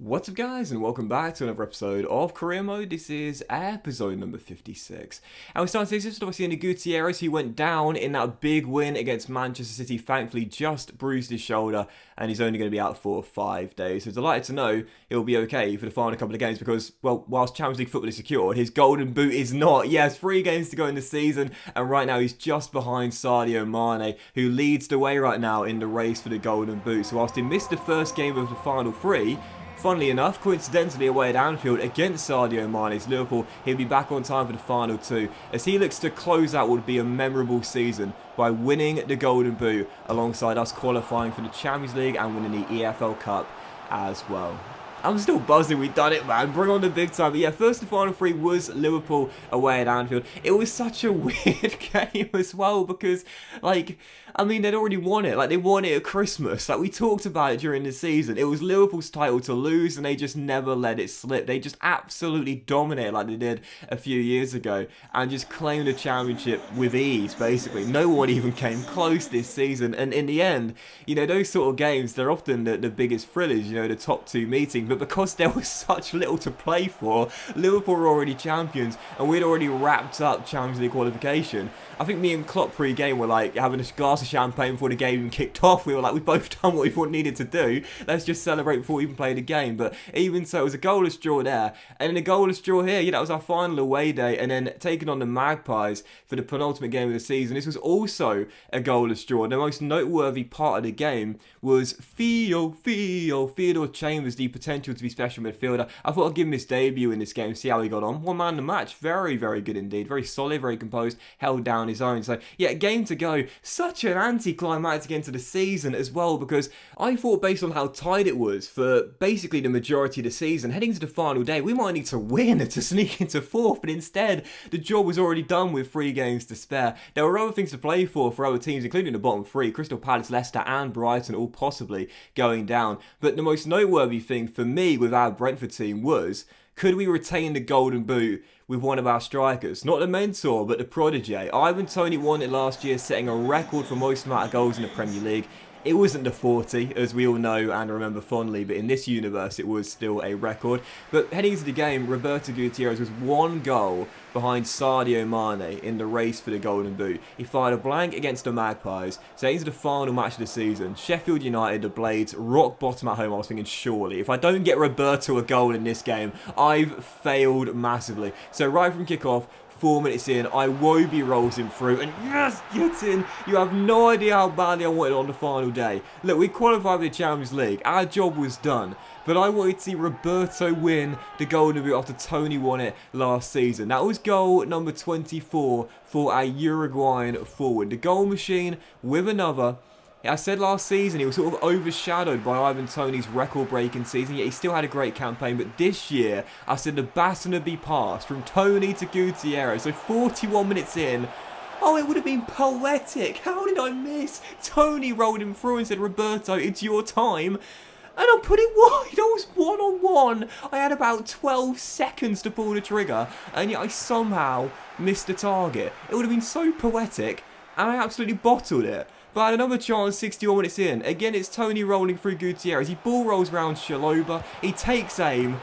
What's up guys, and welcome back to another episode of Career Mode. This is episode number 56. And we're starting today's episode obviously in Gutierrez, who went down in that big win against Manchester City. Thankfully just bruised his shoulder and he's only going to be out for 5 days. So delighted to know he'll be okay for the final couple of games because, well, whilst Champions League football is secured, his golden boot is not. Yes, 3 games to go in the season, and right now he's just behind Sadio Mane, who leads the way right now in the race for the golden boot. So whilst he missed the first game of the final 3, funnily enough, coincidentally away at Anfield against Sadio Mane's Liverpool, he'll be back on time for the final 2 as he looks to close out what would be a memorable season by winning the Golden Boot alongside us qualifying for the Champions League and winning the EFL Cup as well. I'm still buzzing we've done it, man. Bring on the big time. But yeah, first and final 3 was Liverpool away at Anfield. It was such a weird game as well because, like, I mean, they'd already won it. Like, they won it at Christmas. Like, we talked about it during the season. It was Liverpool's title to lose, and they just never let it slip. They just absolutely dominated like they did a few years ago and just claimed the championship with ease, basically. No one even came close this season. And in the end, you know, those sort of games, they're often the biggest thrillers, you know, the top 2 meetings. But because there was such little to play for, Liverpool were already champions, and we'd already wrapped up Champions League qualification. I think me and Klopp pre-game were like having a glass of champagne before the game even kicked off. We were like, we've both done what we needed to do. Let's just celebrate before we even play the game. But even so, it was a goalless draw there. And then a goalless draw here. Yeah, that was our final away day. And then taking on the Magpies for the penultimate game of the season. This was also a goalless draw. The most noteworthy part of the game was Theodore Chambers, the potential to be special midfielder. I thought I'd give him his debut in this game, see how he got on. One man in the match. Very, very good indeed. Very solid, very composed, held down his own. So yeah, game to go. Such an anticlimactic end to the season as well, because I thought based on how tight it was for basically the majority of the season, heading to the final day, we might need to win to sneak into 4th, but instead the job was already done with 3 games to spare. There were other things to play for other teams, including the bottom 3, Crystal Palace, Leicester and Brighton, all possibly going down. But the most noteworthy thing for me with our Brentford team was, could we retain the golden boot with one of our strikers? Not the mentor, but the prodigy. Ivan Toney won it last year, setting a record for most amount of goals in the Premier League. It wasn't the 40, as we all know and remember fondly, but in this universe it was still a record. But heading into the game, Roberto Gutierrez was 1 goal behind Sadio Mane in the race for the Golden Boot. He fired a blank against the Magpies, so into the final match of the season. Sheffield United, the Blades, rock bottom at home. I was thinking, surely, if I don't get Roberto a goal in this game, I've failed massively. So right from kickoff, 4 minutes in, Iwobi rolls him through, and yes, gets in. You have no idea how badly I wanted on the final day. Look, we qualified for the Champions League. Our job was done. But I wanted to see Roberto win the Golden Boot after Tony won it last season. That was goal number 24 for our Uruguayan forward. The goal machine with another. I said last season he was sort of overshadowed by Ivan Toney's record-breaking season, yet he still had a great campaign. But this year, I said the baton would be passed from Toney to Gutierrez. So 41 minutes in, oh, it would have been poetic. How did I miss? Toney rolled him through and said, Roberto, it's your time. And I put it wide. I was 1-on-1. I had about 12 seconds to pull the trigger, and yet I somehow missed the target. It would have been so poetic, and I absolutely bottled it. But I had another chance 61 minutes in. Again, it's Toney rolling through Gutierrez. He ball rolls around Shaloba. He takes aim.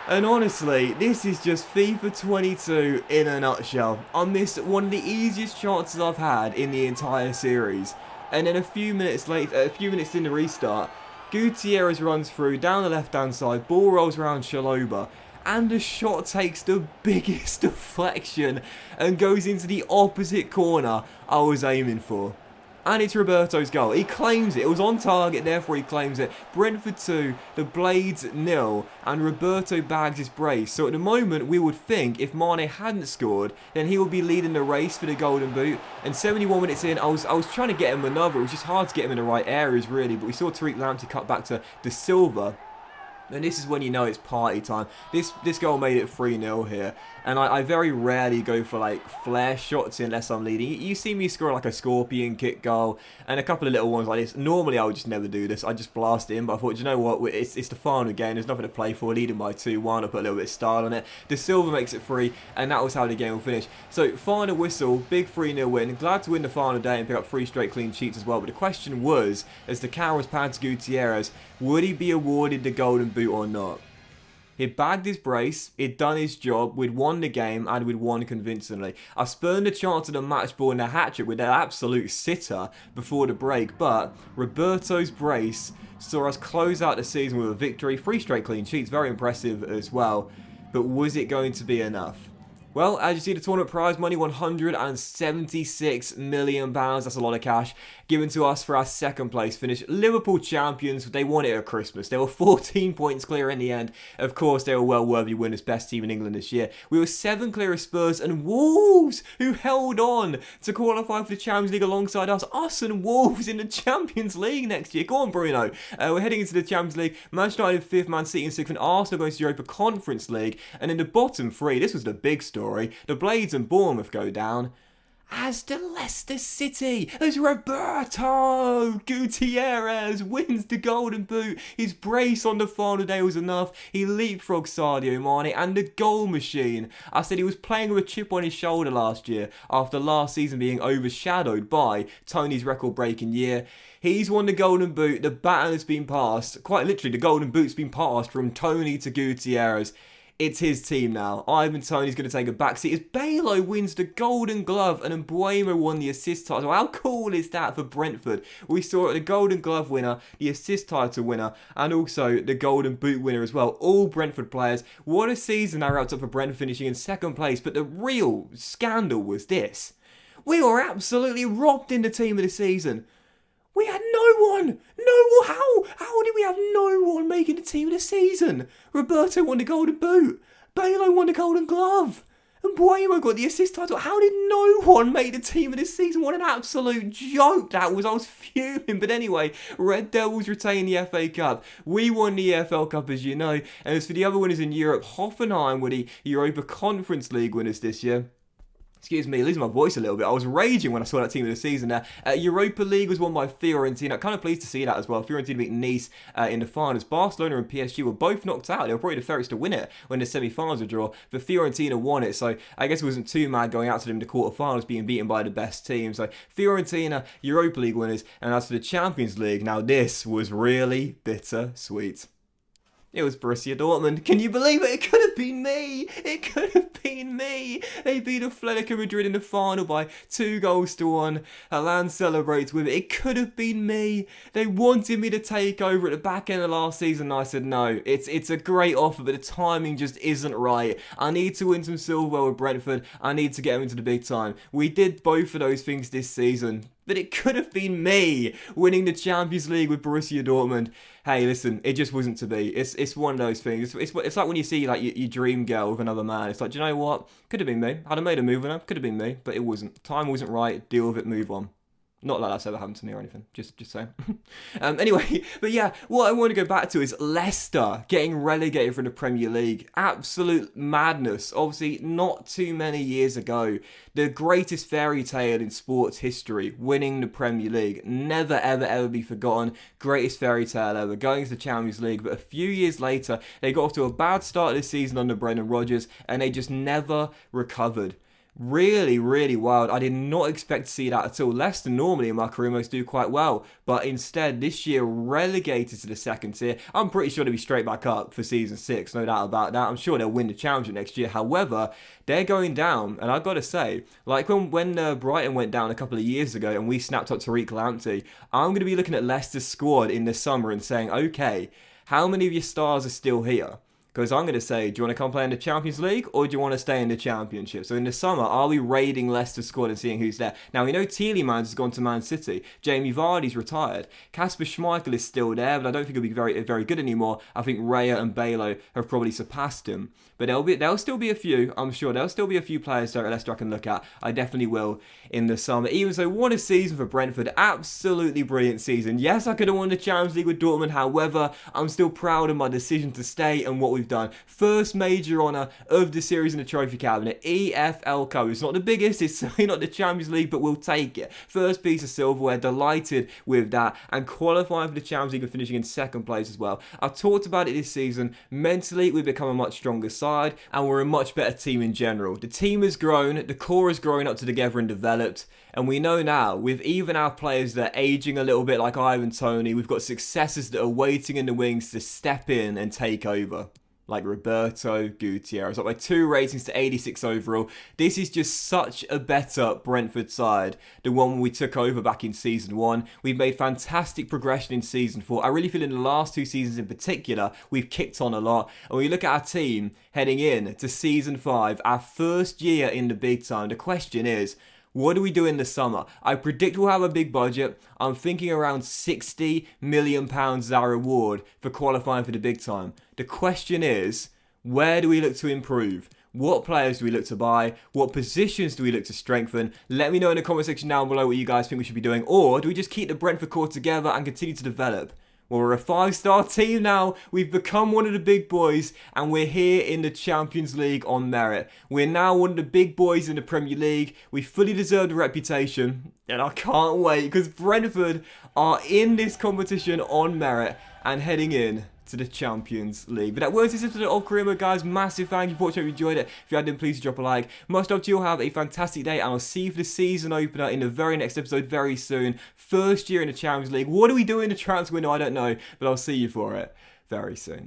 And honestly, this is just FIFA 22 in a nutshell. I missed one of the easiest chances I've had in the entire series. And then a few minutes in the restart, Gutierrez runs through down the left-hand side. Ball rolls around Shaloba. And the shot takes the biggest deflection and goes into the opposite corner I was aiming for. And it's Roberto's goal. He claims it. It was on target, therefore he claims it. Brentford 2, the Blades 0, and Roberto bags his brace. So at the moment, we would think if Mane hadn't scored, then he would be leading the race for the Golden Boot. And 71 minutes in, I was trying to get him another. It was just hard to get him in the right areas, really. But we saw Tariq Lamptey cut back to De Silva. And this is when you know it's party time. This goal made it 3-0 here. And I very rarely go for like flare shots unless I'm leading. You see me score like a scorpion kick goal and a couple of little ones like this. Normally I would just never do this. I just blast it in. But I thought, you know what? It's the final game. There's nothing to play for. Leading by 2-1. I put a little bit of style on it. De Silva makes it 3. And that was how the game will finish. So final whistle. Big 3-0 win. Glad to win the final day and pick up 3 straight clean sheets as well. But the question was, as the cameras pan to Gutierrez, would he be awarded the Golden Boot boot or not. He'd bagged his brace, he'd done his job, we'd won the game, and we'd won convincingly. I spurned the chance of the match ball and the hat-trick with an absolute sitter before the break, but Roberto's brace saw us close out the season with a victory. 3 straight clean sheets, very impressive as well. But was it going to be enough? Well, as you see, the tournament prize money, £176 million. That's a lot of cash given to us for our second place finish. Liverpool champions, they won it at Christmas. They were 14 points clear in the end. Of course, they were well worthy winners, best team in England this year. We were 7 clear of Spurs and Wolves, who held on to qualify for the Champions League alongside us. Us and Wolves in the Champions League next year. Go on, Bruno. We're heading into the Champions League. Manchester United 5th, Man City in 6th, and Arsenal going to the Europa Conference League. And in the bottom 3, this was the big story. The Blades and Bournemouth go down, as the Leicester City, as Roberto Gutierrez wins the Golden Boot. His brace on the final day was enough. He leapfrogged Sadio Mane and the goal machine. I said he was playing with a chip on his shoulder last year after last season being overshadowed by Tony's record-breaking year. He's won the Golden Boot. The baton has been passed. Quite literally, the Golden Boot's been passed from Tony to Gutierrez. It's his team now. Ivan Toney's going to take a backseat as Balo wins the Golden Glove and Mbuemo won the assist title. How cool is that for Brentford? We saw the Golden Glove winner, the assist title winner, and also the Golden Boot winner as well. All Brentford players. What a season they wrapped up for Brentford, finishing in 2nd place. But the real scandal was this. We were absolutely robbed in the team of the season. We had no one. How did we have no one making the team of the season? Roberto won the Golden Boot. Balo won the Golden Glove. And Mbuemo got the assist title. How did no one make the team of the season? What an absolute joke that was. I was fuming. But anyway, Red Devils retain the FA Cup. We won the EFL Cup, as you know. And as for the other winners in Europe, Hoffenheim were the Europa Conference League winners this year. Excuse me, losing my voice a little bit. I was raging when I saw that team of the season there. Europa League was won by Fiorentina. Kind of pleased to see that as well. Fiorentina beat Nice in the finals. Barcelona and PSG were both knocked out. They were probably the fairest to win it when the semi-finals were drawn. But Fiorentina won it, so I guess it wasn't too mad going out to them in the quarter-finals being beaten by the best team. So Fiorentina, Europa League winners. And as for the Champions League, now this was really bittersweet. It was Borussia Dortmund. Can you believe it? It could have been me. It could have been me. They beat Atletico Madrid in the final by 2-1. Haaland celebrates with it. It could have been me. They wanted me to take over at the back end of last season. And I said, no, it's a great offer, but the timing just isn't right. I need to win some silverware with Brentford. I need to get them into the big time. We did both of those things this season. But it could have been me winning the Champions League with Borussia Dortmund. Hey, listen, it just wasn't to be. It's one of those things. It's like when you see like your dream girl with another man. It's like, do you know what? Could have been me. I'd have made a move on her. Could have been me, but it wasn't. Time wasn't right. Deal with it. Move on. Not like that's ever happened to me or anything. Just saying. Anyway, but yeah, what I want to go back to is Leicester getting relegated from the Premier League. Absolute madness. Obviously, not too many years ago. The greatest fairy tale in sports history, winning the Premier League. Never, ever, ever be forgotten. Greatest fairy tale ever. Going to the Champions League. But a few years later, they got off to a bad start this season under Brendan Rodgers, and they just never recovered. Really, really wild. I did not expect to see that at all. Leicester normally in my career most do quite well, but instead this year relegated to the 2nd tier. I'm pretty sure they'll be straight back up for season 6, no doubt about that. I'm sure they'll win the championship next year. However, they're going down, and I've got to say, like when Brighton went down a couple of years ago and we snapped up Tariq Lamptey, I'm going to be looking at Leicester's squad in the summer and saying, okay, how many of your stars are still here? Because I'm going to say, do you want to come play in the Champions League or do you want to stay in the Championship? So in the summer, are we raiding Leicester's squad and seeing who's there? Now, we know Tielemans has gone to Man City. Jamie Vardy's retired. Kasper Schmeichel is still there, but I don't think he'll be very good anymore. I think Raya and Balo have probably surpassed him. But there'll still be a few, I'm sure. There'll still be a few players there at Leicester I can look at. I definitely will in the summer. Even so, what a season for Brentford. Absolutely brilliant season. Yes, I could have won the Champions League with Dortmund. However, I'm still proud of my decision to stay and what we've we've done. First major honour of the series in the trophy cabinet, EFL Cup. It's not the biggest, it's certainly not the Champions League, but we'll take it. First piece of silverware, delighted with that, and qualifying for the Champions League and finishing in second place as well. I've talked about it this season. Mentally, we've become a much stronger side, and we're a much better team in general. The team has grown, the core has grown up together and developed, and we know now, with even our players that are aging a little bit like Ivan Toney, we've got successors that are waiting in the wings to step in and take over. Like Roberto, Gutierrez, up by 2 ratings to 86 overall. This is just such a better Brentford side than one we took over back in Season 1. We've made fantastic progression in Season 4. I really feel in the last 2 seasons in particular, we've kicked on a lot. And when you look at our team heading in to Season 5, our first year in the big time, the question is, what do we do in the summer? I predict we'll have a big budget. I'm thinking around £60 million as our reward for qualifying for the big time. The question is, where do we look to improve? What players do we look to buy? What positions do we look to strengthen? Let me know in the comment section down below what you guys think we should be doing. Or do we just keep the Brentford core together and continue to develop? Well, we're a 5-star team now. We've become one of the big boys, and we're here in the Champions League on merit. We're now one of the big boys in the Premier League. We fully deserve the reputation, and I can't wait because Brentford are in this competition on merit and heading in to the Champions League. But that was this episode of Career Mode, guys. Massive thank you for watching. If you enjoyed it, if you had, then please drop a like. Much love to you all. Have a fantastic day, and I'll see you for the season opener in the very next episode very soon. First year in the Champions League. What do we do in the transfer window? I don't know, but I'll see you for it very soon.